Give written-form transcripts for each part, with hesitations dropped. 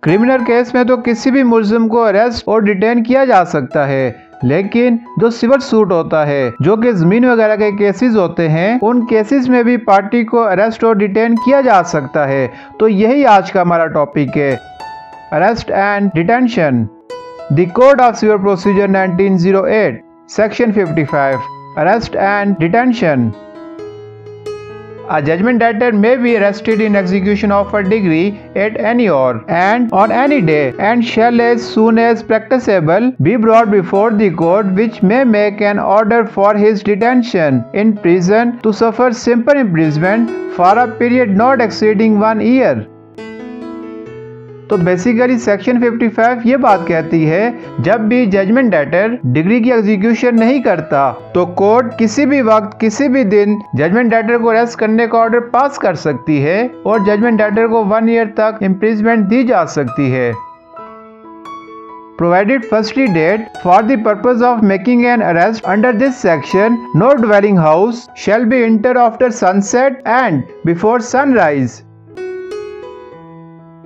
Criminal case में तो किसी भी मुलजिम को अरेस्ट और डिटेन किया जा सकता है, लेकिन जो सिविल सूट होता है, जो कि जमीन वगैरह के केसेस होते हैं, उन केसेस में भी पार्टी को अरेस्ट और डिटेन किया जा सकता है। तो यही आज का हमारा टॉपिक है, arrest and detention. The code of civil procedure 1908 section 55 arrest and detention. A judgment debtor may be arrested in execution of a degree at any hour and on any day, and shall as soon as practicable be brought before the court, which may make an order for his detention in prison to suffer simple imprisonment for a period not exceeding 1 year। तो basically section 55 ये बात कहती है, जब भी judgement debtor degree की execution नहीं करता तो कोर्ट किसी भी वक्त किसी भी दिन जजमेंट डेटर को अरेस्ट करने का ऑर्डर पास कर सकती है और जजमेंट डेटर को 1 ईयर तक इम्प्रिजमेंट दी जा सकती है। Provided firstly that for the purpose of making an arrest under this section, no dwelling house shall be entered after sunset and before sunrise।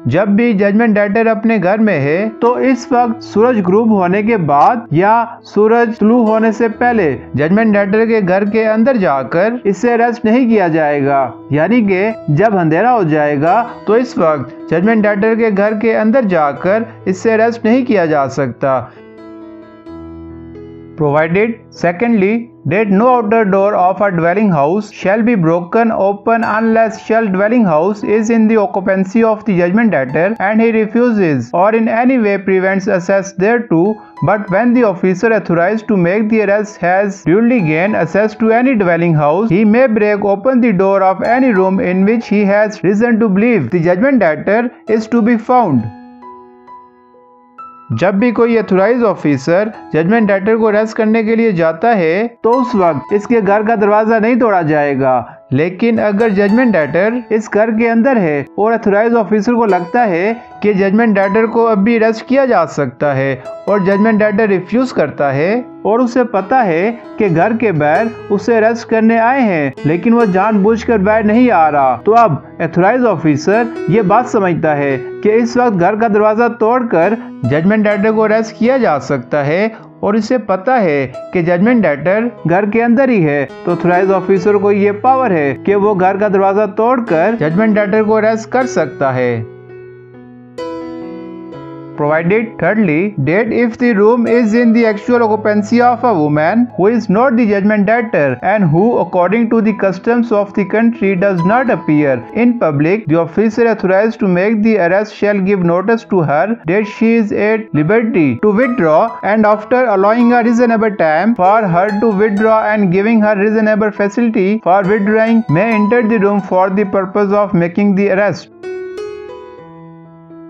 जब भी जजमेंट डेटर अपने घर में है तो इस वक्त सूरज ग्रूब होने के बाद या सूरज तुलू होने से पहले जजमेंट डेटर के घर के अंदर जाकर इससे अरेस्ट नहीं किया जाएगा, यानी कि जब अंधेरा हो जाएगा तो इस वक्त जजमेंट डेटर के घर के अंदर जाकर इससे अरेस्ट नहीं किया जा सकता। Provided secondly that no outer door of a dwelling house shall be broken open unless shall dwelling house is in the occupancy of the judgment debtor and he refuses or in any way prevents access thereto, but when the officer authorized to make the arrest has duly gained access to any dwelling house, he may break open the door of any room in which he has reason to believe the judgment debtor is to be found। जब भी कोई authorise officer judgement debtor को arrest करने के लिए जाता है तो उस वक्त इसके घर का दरवाजा नहीं तोड़ा जाएगा, लेकिन अगर जजमेंट डेटर इस घर के अंदर है और अथोराइज ऑफिसर को लगता है कि जजमेंट डेटर को अब भी अरेस्ट किया जा सकता है और जजमेंट डेटर रिफ्यूज करता है और उसे पता है कि घर के बाहर उसे अरेस्ट करने आए हैं लेकिन वो जानबूझकर बाहर नहीं आ रहा, तो अब अथोराइज ऑफिसर ये बात समझता है कि इस वक्त घर का दरवाजा तोड़कर जजमेंट डेटर को अरेस्ट किया जा सकता है और इसे पता है कि जजमेंट डेटर घर के अंदर ही है, तो अथोराइज ऑफिसर को ये पावर है कि वो घर का दरवाजा तोड़कर जजमेंट डेटर को अरेस्ट कर सकता है। Provided thirdly that if the room is in the actual occupancy of a woman who is not the judgment debtor and who according to the customs of the country does not appear in public, the officer authorized to make the arrest shall give notice to her that she is at liberty to withdraw, and after allowing a reasonable time for her to withdraw and giving her reasonable facility for withdrawing, may enter the room for the purpose of making the arrest।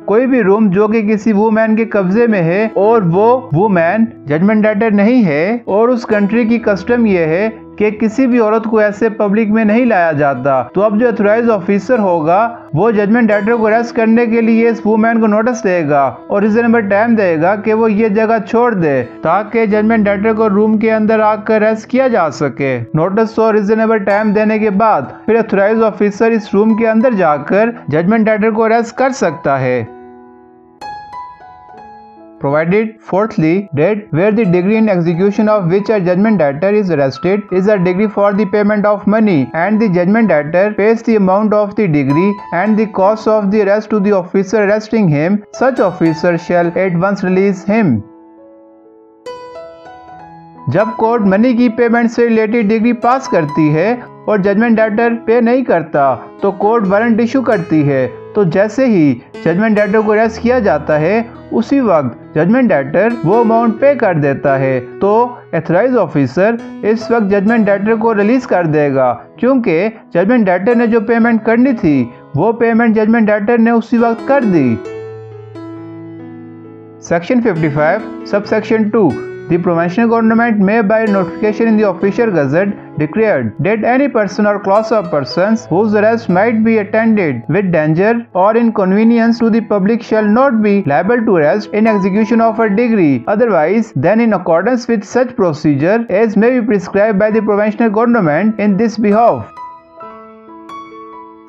कोई भी room जो कि किसी women के कब्जे में है और वो वुमेन जजमेंट डेटर नहीं है और उस कंट्री की कस्टम ये है कि किसी भी औरत को ऐसे पब्लिक में नहीं लाया जाता, तो अब जो अथोराइज ऑफिसर होगा वो जजमेंट डेटर को अरेस्ट करने के लिए इस वुमेन को नोटिस देगा और रिजनेबल टाइम देगा कि वो ये जगह छोड़ दे ताकि जजमेंट डेटर को रूम के अंदर आकर अरेस्ट किया जा सके। नोटिस और रिजनेबल टाइम देने के बाद फिर अथोराइज ऑफिसर इस रूम के अंदर जाकर जजमेंट डेटर को अरेस्ट कर सकता है। Provided fourthly that where the degree in execution of which a judgment debtor is arrested is a degree for the payment of money, and the judgment debtor pays the amount of the degree and the cost of the arrest to the officer arresting him, such officer shall at once release him। जब court money की payment से related degree पास करती है और judgement debtor पे नहीं करता तो कोर्ट वारंट इशू करती है, तो जैसे ही जजमेंट डेटर को अरेस्ट किया जाता है उसी वक्त जजमेंट डेटर वो अमाउंट पे कर देता है, तो एथराइज ऑफिसर इस वक्त जजमेंट डेटर को रिलीज कर देगा, क्योंकि जजमेंट डेटर ने जो पेमेंट करनी थी वो पेमेंट जजमेंट डेटर ने उसी वक्त कर दी। Section 55 subsection 2 The provincial government may by notification in the official gazette declared that any person or class of persons whose arrest might be attended with danger or inconvenience to the public shall not be liable to arrest in execution of a degree otherwise than in accordance with such procedure as may be prescribed by the provincial government in this behalf।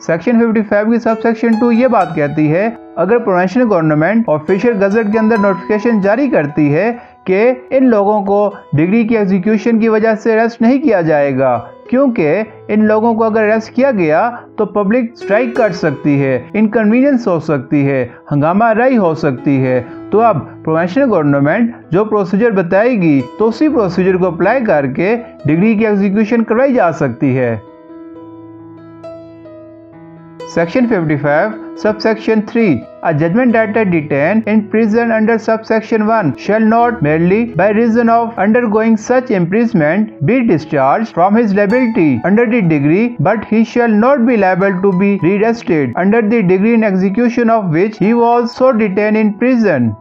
Section 55 की sub section 2 ये बात कहती है, अगर provincial government official gazette के अंदर notification जारी करती है कि इन लोगों को डिग्री की एग्जीक्यूशन की वजह से अरेस्ट नहीं किया जाएगा, क्योंकि इन लोगों को अगर अरेस्ट किया गया तो पब्लिक स्ट्राइक कर सकती है, इनकन्वीनियंस हो सकती है, हंगामा राई हो सकती है, तो अब प्रोविंशियल गवर्नमेंट जो प्रोसीजर बताएगी तो उसी प्रोसीजर को अप्लाई करके डिग्री की एग्जीक्यूशन करवाई जा सकती है। Section 55, subsection 3. A judgment debtor detained in prison under subsection 1 shall not merely by reason of undergoing such imprisonment be discharged from his liability under the degree, but he shall not be liable to be rearrested under the degree in execution of which he was so detained in prison.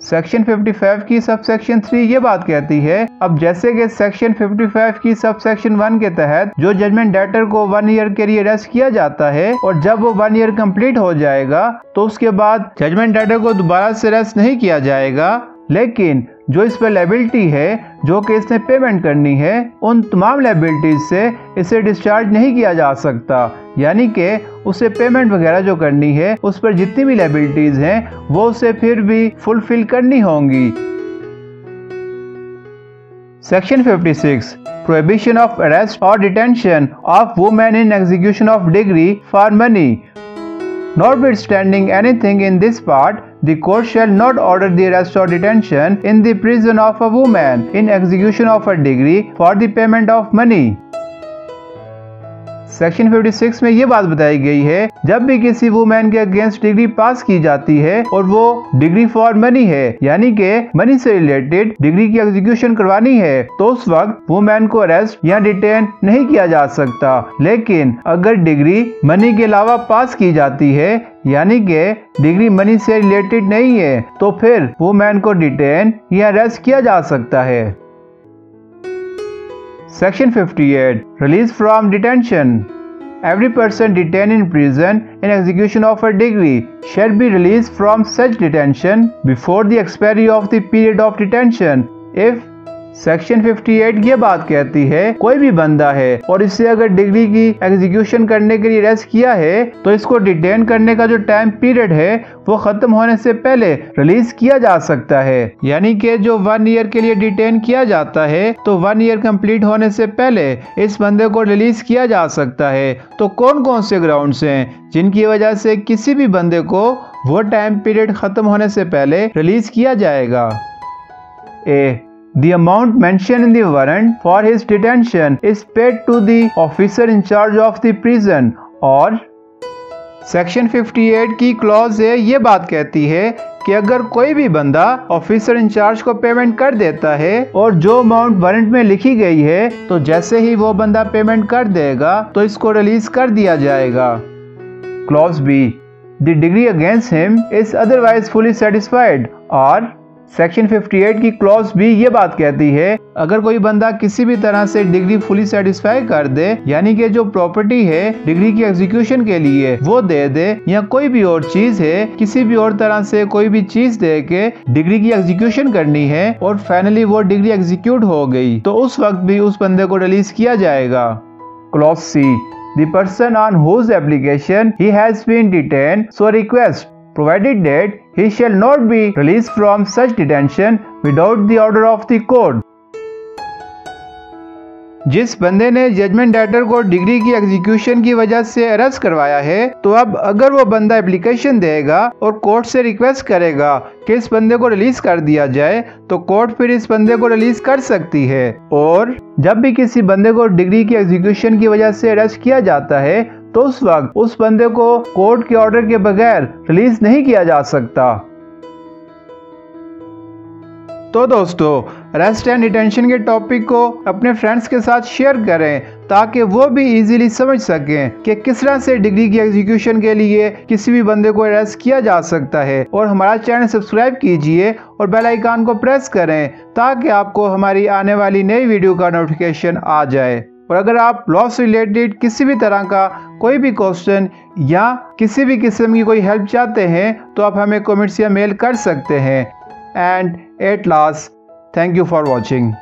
Section 55 की sub section 3 ये बात कहती है, अब जैसे कि section 55 की sub section 1 के तहत जो जजमेंट डेटर को 1 ईयर के लिए अरेस्ट किया जाता है और जब वो 1 ईयर कंप्लीट हो जाएगा तो उसके बाद जजमेंट डेटर को दोबारा से अरेस्ट नहीं किया जाएगा, लेकिन जो इस पर लायबिलिटी है जो कि इसने पेमेंट करनी है, उन तमाम लायबिलिटीज से इसे डिस्चार्ज नहीं किया जा सकता, यानी कि उसे पेमेंट वगैरह जो करनी है उस पर जितनी भी लायबिलिटीज हैं वो उसे फिर भी फुलफिल करनी होंगी। सेक्शन 56 प्रोहिबिशन ऑफ अरेस्ट और detention of women in execution of degree for money. Notwithstanding anything in this part, the court shall not order the arrest or detention in the prison of a woman in execution of a degree for the payment of money. Section 56 में ये बात बताई गई है, जब भी किसी women के अगेंस्ट डिग्री पास की जाती है और वो डिग्री फॉर मनी है, यानी कि मनी से रिलेटेड डिग्री की एग्जीक्यूशन करवानी है, तो उस वक्त वुमेन को अरेस्ट या डिटेन नहीं किया जा सकता। लेकिन अगर डिग्री मनी के अलावा पास की जाती है, यानी कि डिग्री मनी से रिलेटेड नहीं है, तो फिर वुमेन को डिटेन या अरेस्ट किया जा सकता है। Section 58 Release from detention. Every person detained in prison in execution of a degree shall be released from such detention before the expiry of the period of detention if section 58 ये बात कहती है, कोई भी बंदा है और इसे अगर डिग्री की एग्जीक्यूशन करने के लिए अरेस्ट किया है तो इसको डिटेन करने का जो टाइम पीरियड है वो खत्म होने से पहले रिलीज किया जा सकता है, यानी कि जो 1 ईयर के लिए डिटेन किया जाता है तो 1 ईयर कंप्लीट होने से पहले इस बंदे को रिलीज किया जा सकता है। तो कौन कौन से ग्राउंड्स हैं जिनकी वजह से किसी भी बंदे को वो टाइम पीरियड खत्म होने से पहले रिलीज किया जाएगा? ए The amount mentioned in the warrant for his detention is paid to the officer in charge of the prison, और सेक्शन 58 की क्लॉज है ये बात कहती है कि अगर कोई भी बंदा ऑफिसर इंचार्ज को पेमेंट कर देता है और जो अमाउंट वारंट में लिखी गई है तो जैसे ही वो बंदा पेमेंट कर देगा तो इसको रिलीज कर दिया जाएगा। Clause be the degree against him is otherwise fully satisfied, और सेक्शन 58 की क्लॉज भी ये बात कहती है, अगर कोई बंदा किसी भी तरह से डिग्री फुली सेटिस्फाई कर दे, यानी कि जो प्रॉपर्टी है डिग्री की एग्जीक्यूशन के लिए वो दे दे, या कोई भी और चीज है किसी भी और तरह से कोई भी चीज दे के डिग्री की एग्जीक्यूशन करनी है और फाइनली वो डिग्री एग्जीक्यूट हो गई, तो उस वक्त भी उस बंदे को रिलीज किया जाएगा। Clause C the person on whose application he has been detain so request provided that he shall not be released from such detention without the order of the court. जिस बंदे ने जजमेंट डेटर को degree की execution की वजह से arrest करवाया है, तो अब अगर वो बंदा एप्लीकेशन देगा और कोर्ट से रिक्वेस्ट करेगा कि इस बंदे को रिलीज कर दिया जाए, तो कोर्ट फिर इस बंदे को रिलीज कर सकती है। और जब भी किसी बंदे को डिग्री की एग्जीक्यूशन की वजह से अरेस्ट किया जाता है तो उस वक्त उस बंदे को कोर्ट के ऑर्डर के बगैर रिलीज नहीं किया जा सकता। तो दोस्तों, अरेस्ट एंड डिटेंशन के टॉपिक को अपने फ्रेंड्स के साथ शेयर करें ताकि वो भी इजीली समझ सकें कि किस तरह से डिग्री की एग्जीक्यूशन के लिए किसी भी बंदे को अरेस्ट किया जा सकता है। और हमारा चैनल सब्सक्राइब कीजिए और बेल आइकन को प्रेस करें ताकि आपको हमारी आने वाली नई वीडियो का नोटिफिकेशन आ जाए। और अगर आप लॉ से रिलेटेड किसी भी तरह का कोई भी क्वेश्चन या किसी भी किस्म की कोई हेल्प चाहते हैं तो आप हमें कमेंट्स या मेल कर सकते हैं। And at last, thank you for watching.